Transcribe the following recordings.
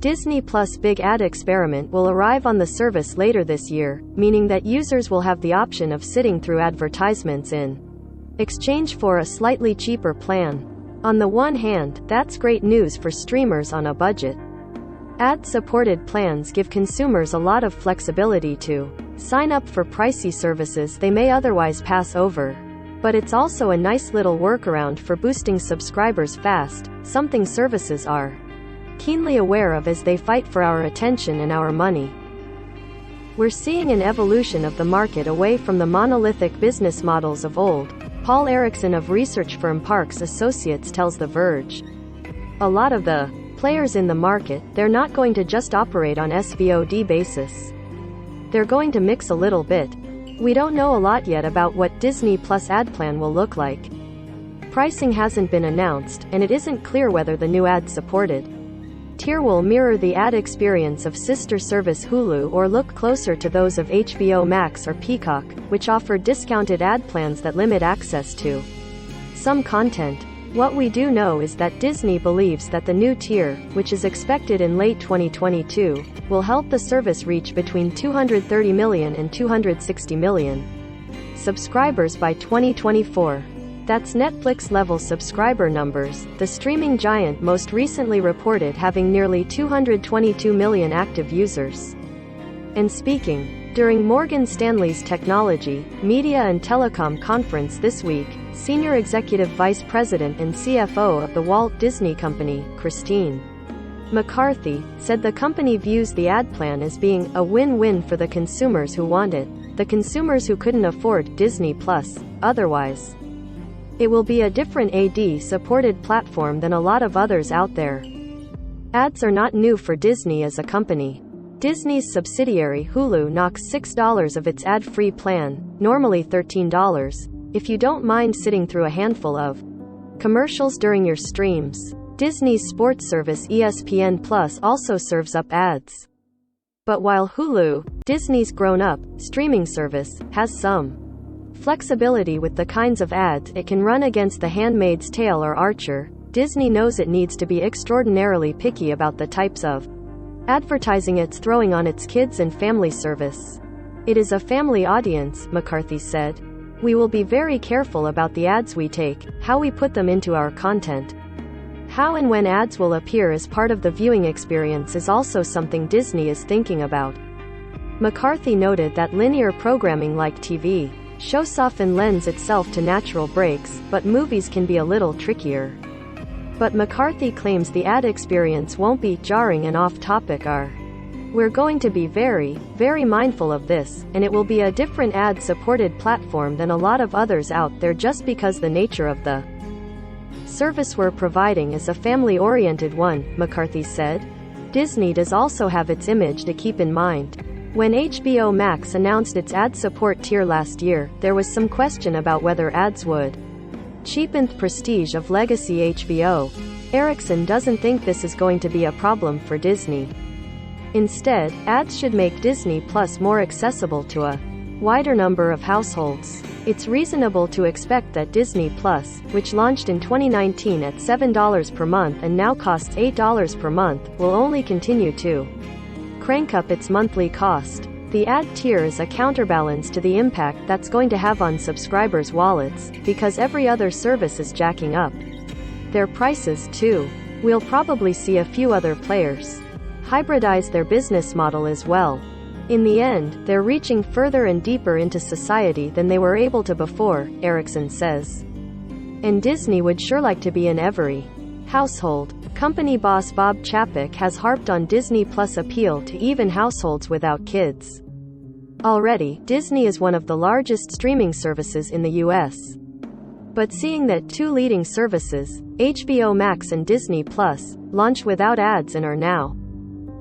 Disney Plus' big ad experiment will arrive on the service later this year, meaning that users will have the option of sitting through advertisements in exchange for a slightly cheaper plan. On the one hand, that's great news for streamers on a budget. Ad-supported plans give consumers a lot of flexibility to sign up for pricey services they may otherwise pass over. But it's also a nice little workaround for boosting subscribers fast, something services are keenly aware of as they fight for our attention and our money. We're seeing an evolution of the market away from the monolithic business models of old, Paul Erickson of research firm Parks Associates tells The Verge. A lot of the players in the market, they're not going to just operate on SVOD basis. They're going to mix a little bit. We don't know a lot yet about what Disney Plus ad plan will look like. Pricing hasn't been announced, and it isn't clear whether the new ad-supported tier will mirror the ad experience of sister service Hulu or look closer to those of HBO Max or Peacock, which offer discounted ad plans that limit access to some content. What we do know is that Disney believes that the new tier, which is expected in late 2022, will help the service reach between 230 million and 260 million subscribers by 2024. That's Netflix-level subscriber numbers, the streaming giant most recently reported having nearly 222 million active users. And speaking during Morgan Stanley's Technology, Media and Telecom conference this week, Senior Executive Vice President and CFO of the Walt Disney Company, Christine McCarthy, said the company views the ad plan as being a win-win for the consumers who want it, the consumers who couldn't afford Disney Plus otherwise. It will be a different ad-supported platform than a lot of others out there. Ads are not new for Disney as a company. Disney's subsidiary Hulu knocks $6 of its ad-free plan, normally $13, if you don't mind sitting through a handful of commercials during your streams. Disney's sports service ESPN Plus also serves up ads. But while Hulu, Disney's grown-up streaming service, has some flexibility with the kinds of ads it can run against The Handmaid's Tale or Archer, Disney knows it needs to be extraordinarily picky about the types of advertising it's throwing on its kids and family service. It is a family audience, McCarthy said. We will be very careful about the ads we take, how we put them into our content. How and when ads will appear as part of the viewing experience is also something Disney is thinking about. McCarthy noted that linear programming like TV shows often lends itself to natural breaks, but movies can be a little trickier. But McCarthy claims the ad experience won't be jarring and off-topic. We're going to be very, very mindful of this, and it will be a different ad-supported platform than a lot of others out there just because the nature of the service we're providing is a family-oriented one, McCarthy said. Disney does also have its image to keep in mind. When HBO Max announced its ad support tier last year, there was some question about whether ads would cheapen the prestige of legacy HBO. Erickson doesn't think this is going to be a problem for Disney. Instead, ads should make Disney Plus more accessible to a wider number of households. It's reasonable to expect that Disney Plus, which launched in 2019 at $7 per month and now costs $8 per month, will only continue to crank up its monthly cost. The ad tier is a counterbalance to the impact that's going to have on subscribers' wallets, because every other service is jacking up their prices too. We'll probably see a few other players hybridize their business model as well. In the end, they're reaching further and deeper into society than they were able to before, Erickson says. And Disney would sure like to be in every household. Company boss Bob Chapek has harped on Disney Plus' appeal to even households without kids. Already, Disney is one of the largest streaming services in the U.S. But seeing that two leading services, HBO Max and Disney Plus, launch without ads and are now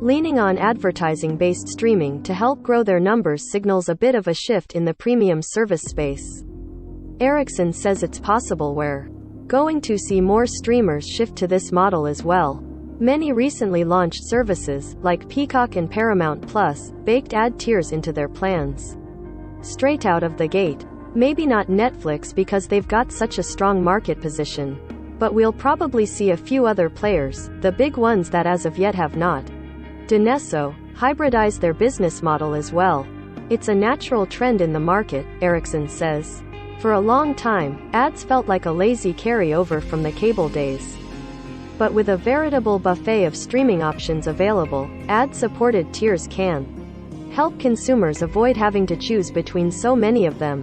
leaning on advertising-based streaming to help grow their numbers signals a bit of a shift in the premium service space. Erickson says it's possible we're going to see more streamers shift to this model as well. Many recently launched services, like Peacock and Paramount Plus, baked ad tiers into their plans straight out of the gate. Maybe not Netflix because they've got such a strong market position. But we'll probably see a few other players, the big ones that as of yet have not Danesso hybridized their business model as well. It's a natural trend in the market, Ericsson says. For a long time, ads felt like a lazy carryover from the cable days. But with a veritable buffet of streaming options available, ad-supported tiers can help consumers avoid having to choose between so many of them.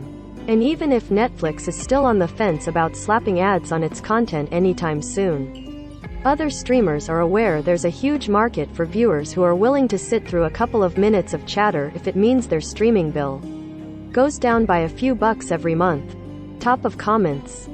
And even if Netflix is still on the fence about slapping ads on its content anytime soon, other streamers are aware there's a huge market for viewers who are willing to sit through a couple of minutes of chatter if it means their streaming bill goes down by a few bucks every month. Top of comments.